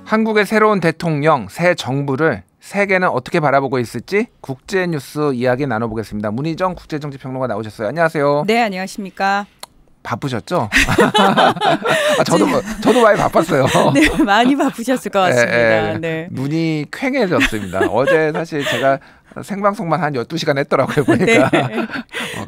한국의 새로운 대통령, 새 정부를 세계는 어떻게 바라보고 있을지 국제뉴스 이야기 나눠보겠습니다. 문희정 국제정치평론가 나오셨어요. 안녕하세요. 네, 안녕하십니까. 바쁘셨죠? 저도 많이 바빴어요. 네, 많이 바쁘셨을 것 같습니다. 네. 눈이 퀭해졌습니다. 어제 사실 제가 생방송만 한 12시간 했더라고요. 보니까 네.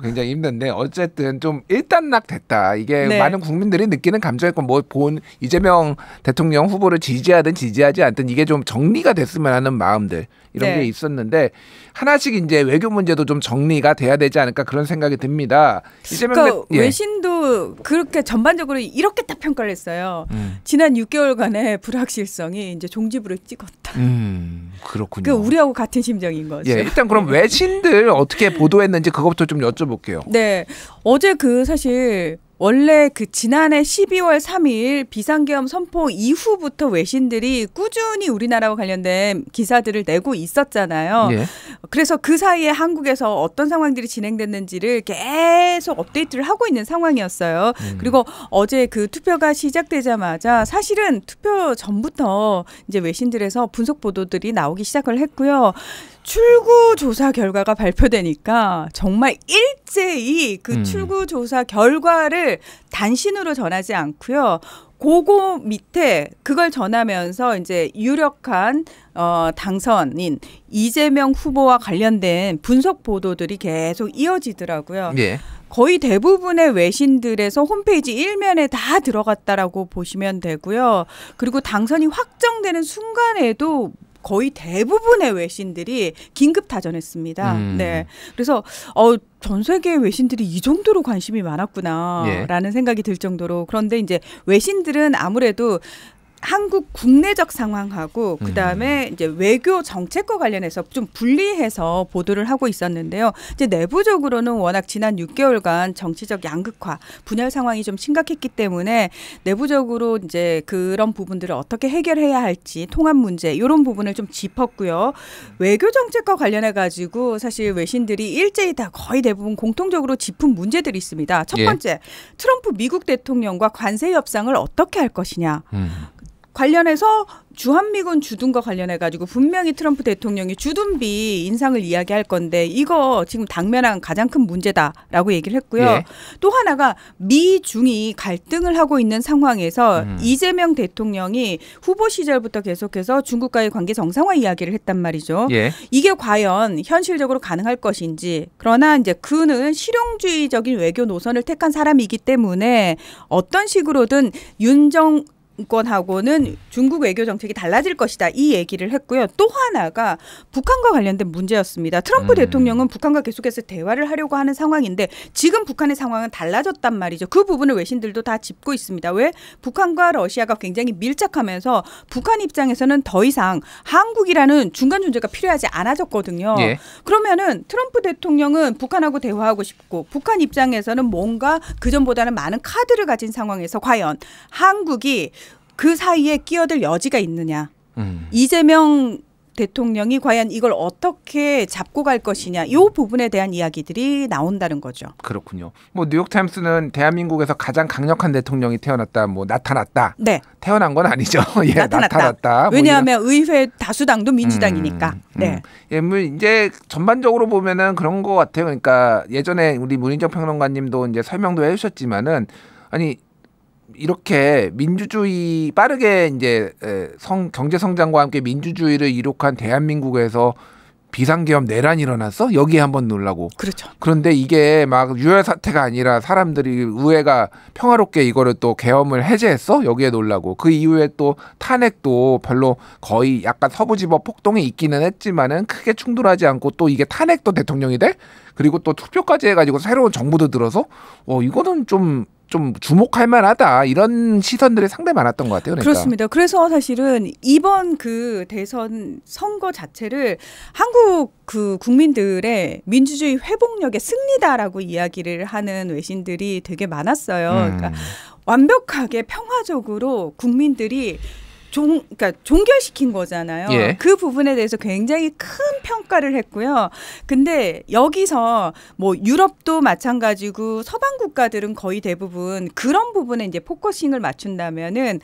굉장히 힘든데 어쨌든 좀 일단락됐다. 이게 네. 많은 국민들이 느끼는 감정이고 뭐 본 이재명 대통령 후보를 지지하든 지지하지 않든 이게 좀 정리가 됐으면 하는 마음들 이런 게 있었는데 하나씩 이제 외교 문제도 좀 정리가 돼야 되지 않을까 그런 생각이 듭니다. 그러니까 외신도 그렇게 전반적으로 이렇게 딱 평가를 했어요. 지난 6개월간의 불확실성이 이제 종지부를 찍었다. 그렇군요. 그 우리하고 같은 심정인 거죠. 예, 일단 그럼 외신들 어떻게 보도했는지 그것부터 좀 여쭤볼게요. 네, 어제 사실 원래 지난해 12월 3일 비상계엄 선포 이후부터 외신들이 꾸준히 우리나라와 관련된 기사들을 내고 있었잖아요. 예. 그래서 그 사이에 한국에서 어떤 상황들이 진행됐는지를 계속 업데이트를 하고 있는 상황이었어요. 그리고 어제 투표가 시작되자마자 사실은 투표 전부터 이제 외신들에서 분석 보도들이 나오기 시작을 했고요. 출구 조사 결과가 발표되니까 정말 일제히 출구 조사 결과를 단신으로 전하지 않고요. 그거 밑에 그걸 전하면서 이제 유력한 당선인 이재명 후보와 관련된 분석 보도들이 계속 이어지더라고요. 예. 거의 대부분의 외신들에서 홈페이지 1면에 다 들어갔다라고 보시면 되고요. 그리고 당선이 확정되는 순간에도 거의 대부분의 외신들이 긴급 타전했습니다. 네, 그래서 전 세계 외신들이 이 정도로 관심이 많았구나라는 생각이 들 정도로. 그런데 이제 외신들은 아무래도 한국 국내적 상황하고 그다음에 이제 외교 정책과 관련해서 좀 분리해서 보도를 하고 있었는데요. 이제 내부적으로는 워낙 지난 6개월간 정치적 양극화, 분열 상황이 좀 심각했기 때문에 내부적으로 이제 그런 부분들을 어떻게 해결해야 할지 통합 문제 이런 부분을 좀 짚었고요. 외교 정책과 관련해 가지고 사실 외신들이 일제히 다 거의 대부분 공통적으로 짚은 문제들이 있습니다. 첫 번째, 트럼프 미국 대통령과 관세 협상을 어떻게 할 것이냐. 관련해서 주한미군 주둔과 관련해가지고 분명히 트럼프 대통령이 주둔비 인상을 이야기할 건데 이거 지금 당면한 가장 큰 문제다라고 얘기를 했고요. 예. 또 하나가 미중이 갈등을 하고 있는 상황에서 이재명 대통령이 후보 시절부터 계속해서 중국과의 관계 정상화 이야기를 했단 말이죠. 예. 이게 과연 현실적으로 가능할 것인지. 그러나 이제 그는 실용주의적인 외교 노선을 택한 사람이기 때문에 어떤 식으로든 권하고는 중국 외교 정책이 달라질 것이다. 이 얘기를 했고요. 또 하나가 북한과 관련된 문제였습니다. 트럼프 대통령은 북한과 계속해서 대화를 하려고 하는 상황인데 지금 북한의 상황은 달라졌단 말이죠. 그 부분을 외신들도 다 짚고 있습니다. 왜? 북한과 러시아가 굉장히 밀착하면서 북한 입장에서는 더 이상 한국이라는 중간 존재가 필요하지 않아졌거든요. 예. 그러면은 트럼프 대통령은 북한하고 대화하고 싶고 북한 입장에서는 뭔가 그전보다는 많은 카드를 가진 상황에서 과연 한국이 그 사이에 끼어들 여지가 있느냐. 이재명 대통령이 과연 이걸 어떻게 잡고 갈 것이냐. 이 부분에 대한 이야기들이 나온다는 거죠. 그렇군요. 뭐 뉴욕타임스는 대한민국에서 가장 강력한 대통령이 나타났다. 네. 태어난 건 아니죠. 예, 나타났다. 왜냐하면 의회 다수당도 민주당이니까. 네. 예, 뭐 이제 전반적으로 보면은 그런 것 같아요. 그러니까 예전에 우리 문희정 평론가님도 이제 설명도 해주셨지만은 이렇게 민주주의 빠르게 이제 경제 성장과 함께 민주주의를 이룩한 대한민국에서 비상계엄 내란이 일어났어? 여기에 한번 놀라고. 그렇죠. 그런데 이게 막 유혈 사태가 아니라 사람들이 의회가 평화롭게 이거를 또 계엄을 해제했어? 여기에 놀라고. 그 이후에 또 탄핵도 별로 거의 약간 서부지법 폭동이 있기는 했지만은 크게 충돌하지 않고 또 이게 탄핵도 대통령이 돼? 그리고 또 투표까지 해가지고 새로운 정부도 들어서 이거는 좀 주목할 만하다. 이런 시선들이 상당히 많았던 것 같아요. 그러니까. 그렇습니다. 그래서 사실은 이번 대선 선거 자체를 한국 국민들의 민주주의 회복력의 승리다라고 이야기를 하는 외신들이 되게 많았어요. 그러니까 완벽하게 평화적으로 국민들이 그러니까 종결시킨 거잖아요. 예. 그 부분에 대해서 굉장히 큰 평가를 했고요. 근데 여기서 뭐 유럽도 마찬가지고 서방 국가들은 거의 대부분 그런 부분에 이제 포커싱을 맞춘다면은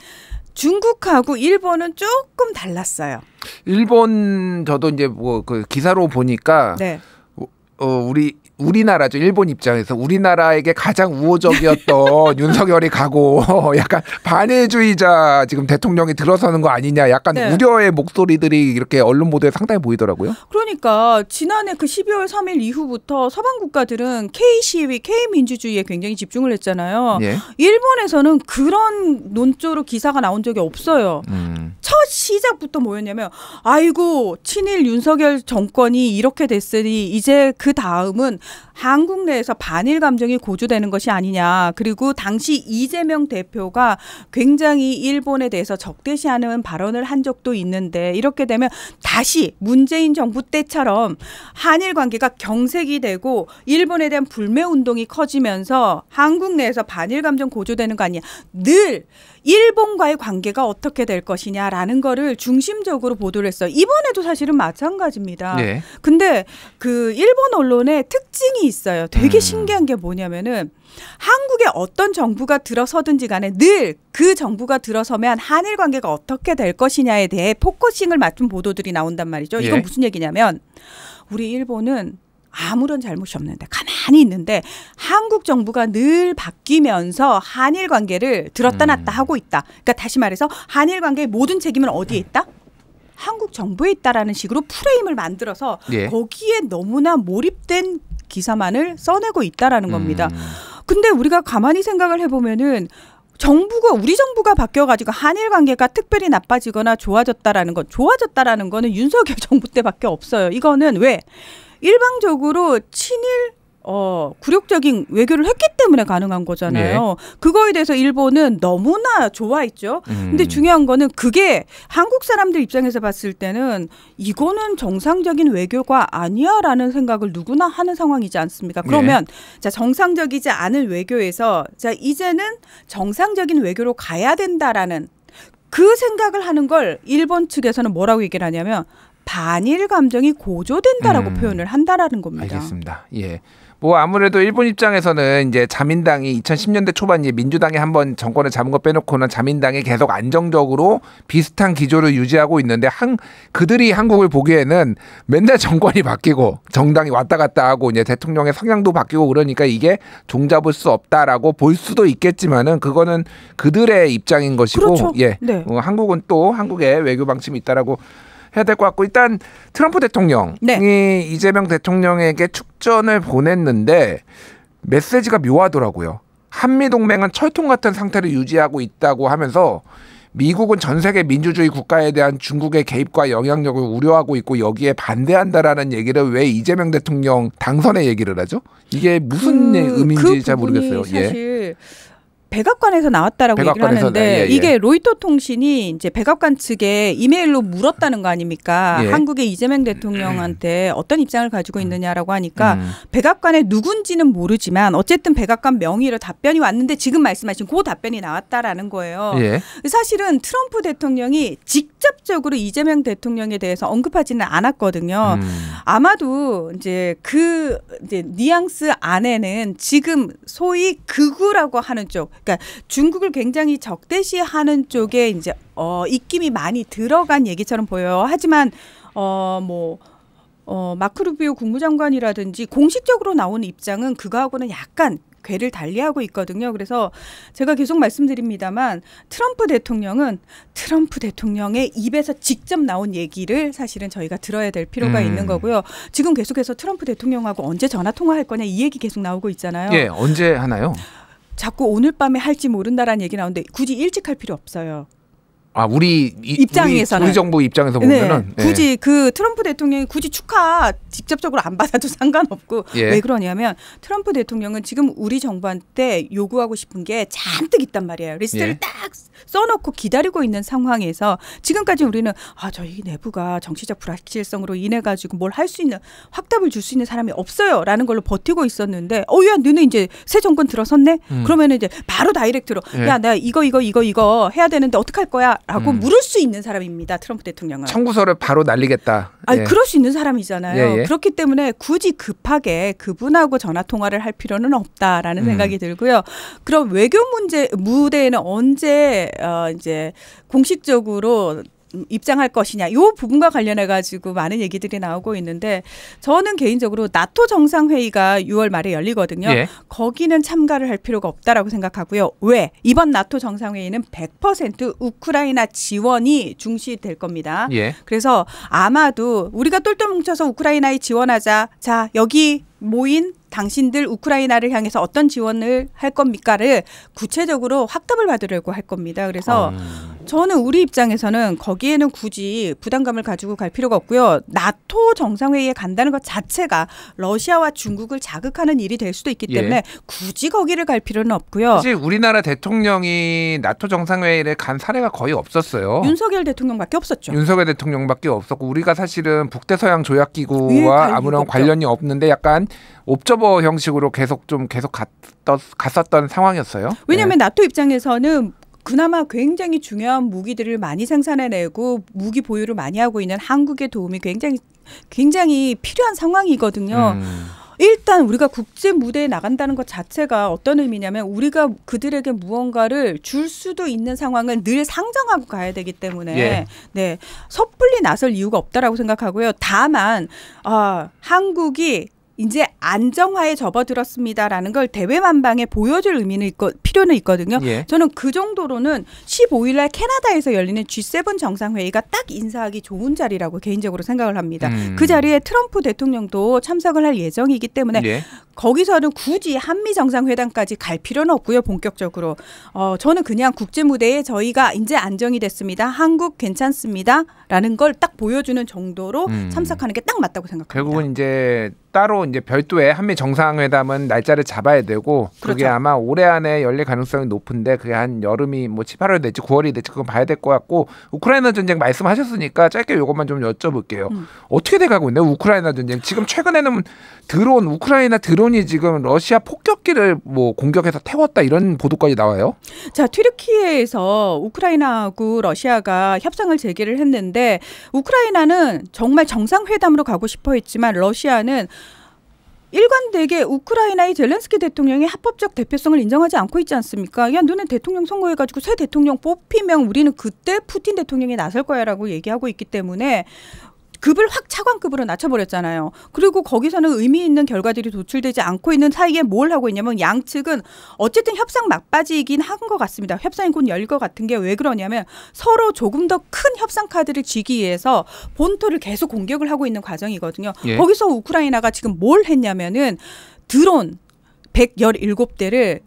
중국하고 일본은 조금 달랐어요. 일본 저도 이제 뭐 그 기사로 보니까 네. 우리나라죠. 일본 입장에서 우리나라에게 가장 우호적이었던 윤석열이 가고 약간 반일주의자 지금 대통령이 들어서는 거 아니냐 약간 네. 우려의 목소리들이 이렇게 언론 보도에 상당히 보이더라고요. 그러니까 지난해 그 12월 3일 이후부터 서방 국가들은 K-시위, K-민주주의에 굉장히 집중을 했잖아요. 예. 일본에서는 그런 논조로 기사가 나온 적이 없어요. 첫 시작부터 뭐였냐면 아이고 친일 윤석열 정권이 이렇게 됐으니 이제 그 다음은 한국 내에서 반일 감정이 고조되는 것이 아니냐. 그리고 당시 이재명 대표가 굉장히 일본에 대해서 적대시하는 발언을 한 적도 있는데 이렇게 되면 다시 문재인 정부 때처럼 한일 관계가 경색이 되고 일본에 대한 불매운동이 커지면서 한국 내에서 반일 감정 고조되는 거 아니냐. 늘 일본과의 관계가 어떻게 될 것이냐라는 거를 중심적으로 보도를 했어요. 이번에도 사실은 마찬가지입니다. 네. 근데 그 일본 언론의 특징이 있어요. 되게 신기한 게 뭐냐면은 한국에 어떤 정부가 들어서든지 간에 늘 그 정부가 들어서면 한일 관계가 어떻게 될 것이냐에 대해 포커싱을 맞춘 보도들이 나온단 말이죠. 이건 예. 무슨 얘기냐면 우리 일본은 아무런 잘못이 없는데 가만히 있는데 한국 정부가 늘 바뀌면서 한일 관계를 들었다 놨다 하고 있다. 그러니까 다시 말해서 한일 관계의 모든 책임은 어디에 있다? 한국 정부에 있다라는 식으로 프레임을 만들어서 예. 거기에 너무나 몰입된 기사만을 써내고 있다라는 겁니다. 근데 우리가 가만히 생각을 해보면은 우리 정부가 바뀌어가지고 한일 관계가 특별히 나빠지거나 좋아졌다라는 거는 윤석열 정부 때밖에 없어요. 이거는 왜? 일방적으로 친일 굴욕적인 외교를 했기 때문에 가능한 거잖아요. 네. 그거에 대해서 일본은 너무나 좋아했죠. 근데 중요한 거는 그게 한국 사람들 입장에서 봤을 때는 이거는 정상적인 외교가 아니야라는 생각을 누구나 하는 상황이지 않습니까? 그러면 자, 정상적이지 않은 외교에서 자, 이제는 정상적인 외교로 가야 된다라는 그 생각을 하는 걸 일본 측에서는 뭐라고 얘기를 하냐면 반일 감정이 고조된다라고 표현을 한다라는 겁니다. 알겠습니다. 예. 뭐 아무래도 일본 입장에서는 이제 자민당이 2010년대 초반 이제 민주당이 한번 정권을 잡은 거 빼놓고는 자민당이 계속 안정적으로 비슷한 기조를 유지하고 있는데 그들이 한국을 보기에는 맨날 정권이 바뀌고 정당이 왔다 갔다 하고 이제 대통령의 성향도 바뀌고 그러니까 이게 종잡을 수 없다라고 볼 수도 있겠지만은 그거는 그들의 입장인 것이고 그렇죠. 예. 네. 한국은 또 한국의 외교 방침이 있다라고 해야 될 것 같고 일단 트럼프 대통령이 이재명 대통령에게 축전을 보냈는데 메시지가 묘하더라고요. 한미동맹은 철통 같은 상태를 유지하고 있다고 하면서 미국은 전 세계 민주주의 국가에 대한 중국의 개입과 영향력을 우려하고 있고 여기에 반대한다라는 얘기를 왜 이재명 대통령 당선의 얘기를 하죠? 이게 무슨 의미인지 잘 모르겠어요. 사실 백악관에서 나왔다라고 백악관에서, 얘기를 하는데 이게 로이터 통신이 이제 백악관 측에 이메일로 물었다는 거 아닙니까? 한국의 이재명 대통령한테 어떤 입장을 가지고 있느냐라고 하니까 백악관에 누군지는 모르지만 어쨌든 백악관 명의로 답변이 왔는데 지금 말씀하신 그 답변이 나왔다라는 거예요. 사실은 트럼프 대통령이 직접적으로 이재명 대통령에 대해서 언급하지는 않았거든요. 아마도 이제 그 뉘앙스 안에는 지금 소위 극우라고 하는 쪽, 그러니까 중국을 굉장히 적대시하는 쪽에 이제 입김이 많이 들어간 얘기처럼 보여요. 하지만 마크 루비오 국무장관이라든지 공식적으로 나오는 입장은 그거하고는 약간 궤를 달리하고 있거든요. 그래서 제가 계속 말씀드립니다만 트럼프 대통령은 트럼프 대통령의 입에서 직접 나온 얘기를 사실은 저희가 들어야 될 필요가 있는 거고요. 지금 계속해서 트럼프 대통령하고 언제 전화 통화할 거냐 이 얘기 계속 나오고 있잖아요. 예, 언제 하나요? 자꾸 오늘 밤에 할지 모른다라는 얘기 나오는데 굳이 일찍 할 필요 없어요. 아, 우리 입장에서는 우리 정부 입장에서 보면은 굳이 그 트럼프 대통령이 굳이 축하 직접적으로 안 받아도 상관없고 왜 그러냐면 트럼프 대통령은 지금 우리 정부한테 요구하고 싶은 게 잔뜩 있단 말이에요. 리스트를 딱 써놓고 기다리고 있는 상황에서 지금까지 우리는 저희 내부가 정치적 불확실성으로 인해 가지고 뭘 할 수 있는 확답을 줄 수 있는 사람이 없어요라는 걸로 버티고 있었는데 야 너는 이제 새 정권 들어섰네? 그러면은 이제 바로 다이렉트로 야 나 이거 해야 되는데 어떡할 거야? 라고 물을 수 있는 사람입니다. 트럼프 대통령은. 청구서를 바로 날리겠다. 그럴 수 있는 사람이잖아요. 그렇기 때문에 굳이 급하게 그분하고 전화 통화를 할 필요는 없다라는 생각이 들고요. 그럼 외교 문제 무대에는 언제 이제 공식적으로 입장할 것이냐 이 부분과 관련해 가지고 많은 얘기들이 나오고 있는데 저는 개인적으로 나토 정상회의가 6월 말에 열리거든요. 예. 거기는 참가를 할 필요가 없다라고 생각하고요. 왜? 이번 나토 정상회의는 100% 우크라이나 지원이 중시될 겁니다. 예. 그래서 아마도 우리가 똘똘 뭉쳐서 우크라이나에 지원하자. 자, 여기 모인 당신들 우크라이나를 향해서 어떤 지원을 할 겁니까를 구체적으로 확답을 받으려고 할 겁니다. 그래서 저는 우리 입장에서는 거기에는 굳이 부담감을 가지고 갈 필요가 없고요. 나토 정상회의에 간다는 것 자체가 러시아와 중국을 자극하는 일이 될 수도 있기 때문에 굳이 거기를 갈 필요는 없고요. 사실 우리나라 대통령이 나토 정상회의를 간 사례가 거의 없었어요. 윤석열 대통령밖에 없었죠. 윤석열 대통령밖에 없었고 우리가 사실은 북대서양 조약기구와 아무런 관련이 없는데 약간 옵저버 형식으로 계속 갔었던 상황이었어요. 왜냐하면 나토 입장에서는 그나마 굉장히 중요한 무기들을 많이 생산해내고 무기 보유를 많이 하고 있는 한국의 도움이 굉장히 필요한 상황이거든요. 일단 우리가 국제 무대에 나간다는 것 자체가 어떤 의미냐면 우리가 그들에게 무언가를 줄 수도 있는 상황을 늘 상정하고 가야 되기 때문에 네, 섣불리 나설 이유가 없다라고 생각하고요. 다만 한국이 이제 안정화에 접어들었습니다라는 걸 대외만방에 보여줄 필요는 있거든요. 저는 그 정도로는 15일 날 캐나다에서 열리는 G7 정상회의가 딱 인사하기 좋은 자리라고 개인적으로 생각을 합니다. 그 자리에 트럼프 대통령도 참석을 할 예정이기 때문에 거기서는 굳이 한미 정상회담까지 갈 필요는 없고요. 본격적으로. 저는 그냥 국제 무대에 저희가 이제 안정이 됐습니다. 한국 괜찮습니다. 라는 걸 딱 보여주는 정도로 참석하는 게 딱 맞다고 생각합니다. 결국은 이제 따로 이제 별도의 한미 정상회담은 날짜를 잡아야 되고 그게 그렇죠. 아마 올해 안에 열릴 가능성이 높은데 그게 한 여름이 뭐 7, 8월 될지 9월이 될지 그건 봐야 될 것 같고 우크라이나 전쟁 말씀하셨으니까 짧게 이것만 좀 여쭤볼게요. 어떻게 돼가고 있나요? 우크라이나 전쟁. 지금 최근에는 우크라이나 드론이 지금 러시아 폭격기를 뭐 공격해서 태웠다 이런 보도까지 나와요. 자, 튀르키예에서 우크라이나하고 러시아가 협상을 재개를 했는데 우크라이나는 정말 정상회담으로 가고 싶어 했지만 러시아는 일관되게 우크라이나의 젤렌스키 대통령의 합법적 대표성을 인정하지 않고 있지 않습니까? 야, 너네 대통령 선거해가지고 새 대통령 뽑히면 우리는 그때 푸틴 대통령이 나설 거야라고 얘기하고 있기 때문에 급을 확 차관급으로 낮춰버렸잖아요. 그리고 거기서는 의미 있는 결과들이 도출되지 않고 있는 사이에 뭘 하고 있냐면 양측은 어쨌든 협상 막바지이긴 한 것 같습니다. 협상이 곧 열릴 것 같은 게 왜 그러냐면 서로 조금 더 큰 협상 카드를 쥐기 위해서 본토를 계속 공격을 하고 있는 과정이거든요. 거기서 우크라이나가 지금 뭘 했냐면은 드론 117대를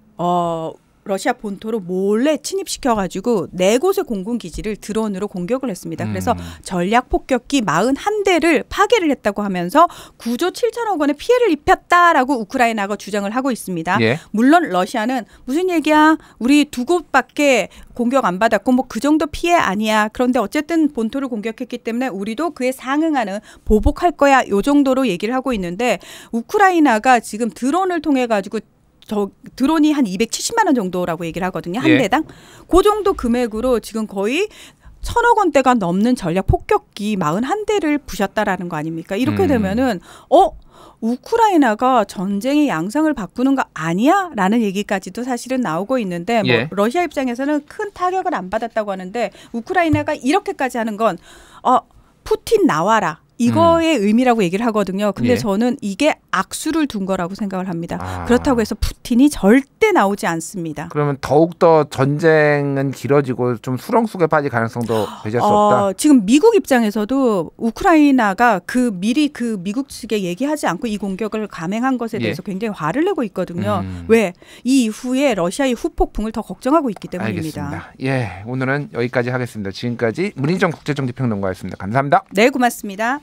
러시아 본토로 몰래 침입시켜가지고 4곳의 공군기지를 드론으로 공격을 했습니다. 그래서 전략 폭격기 41대를 파괴를 했다고 하면서 9조 7천억 원의 피해를 입혔다라고 우크라이나가 주장을 하고 있습니다. 물론 러시아는 무슨 얘기야? 우리 2곳밖에 공격 안 받았고 뭐 그 정도 피해 아니야. 그런데 어쨌든 본토를 공격했기 때문에 우리도 그에 상응하는 보복할 거야. 요 정도로 얘기를 하고 있는데 우크라이나가 지금 드론을 통해 가지고 드론이 한 270만 원 정도라고 얘기를 하거든요. 한 대당. 그 정도 금액으로 지금 거의 1,000억 원대가 넘는 전략 폭격기 41대를 부셨다라는 거 아닙니까? 이렇게 되면은 우크라이나가 전쟁의 양상을 바꾸는 거 아니야? 라는 얘기까지도 사실은 나오고 있는데 러시아 입장에서는 큰 타격을 안 받았다고 하는데 우크라이나가 이렇게까지 하는 건 푸틴 나와라. 이거의 의미라고 얘기를 하거든요. 근데 저는 이게 악수를 둔 거라고 생각을 합니다. 그렇다고 해서 푸틴이 절대 나오지 않습니다. 그러면 더욱더 전쟁은 길어지고 좀 수렁 속에 빠질 가능성도 배제할 수 없다? 지금 미국 입장에서도 우크라이나가 미리 미국 측에 얘기하지 않고 이 공격을 감행한 것에 대해서 굉장히 화를 내고 있거든요. 왜? 이 이후에 러시아의 후폭풍을 더 걱정하고 있기 때문입니다. 알겠습니다. 오늘은 여기까지 하겠습니다. 지금까지 문희정 국제정치평론가였습니다. 감사합니다. 네, 고맙습니다.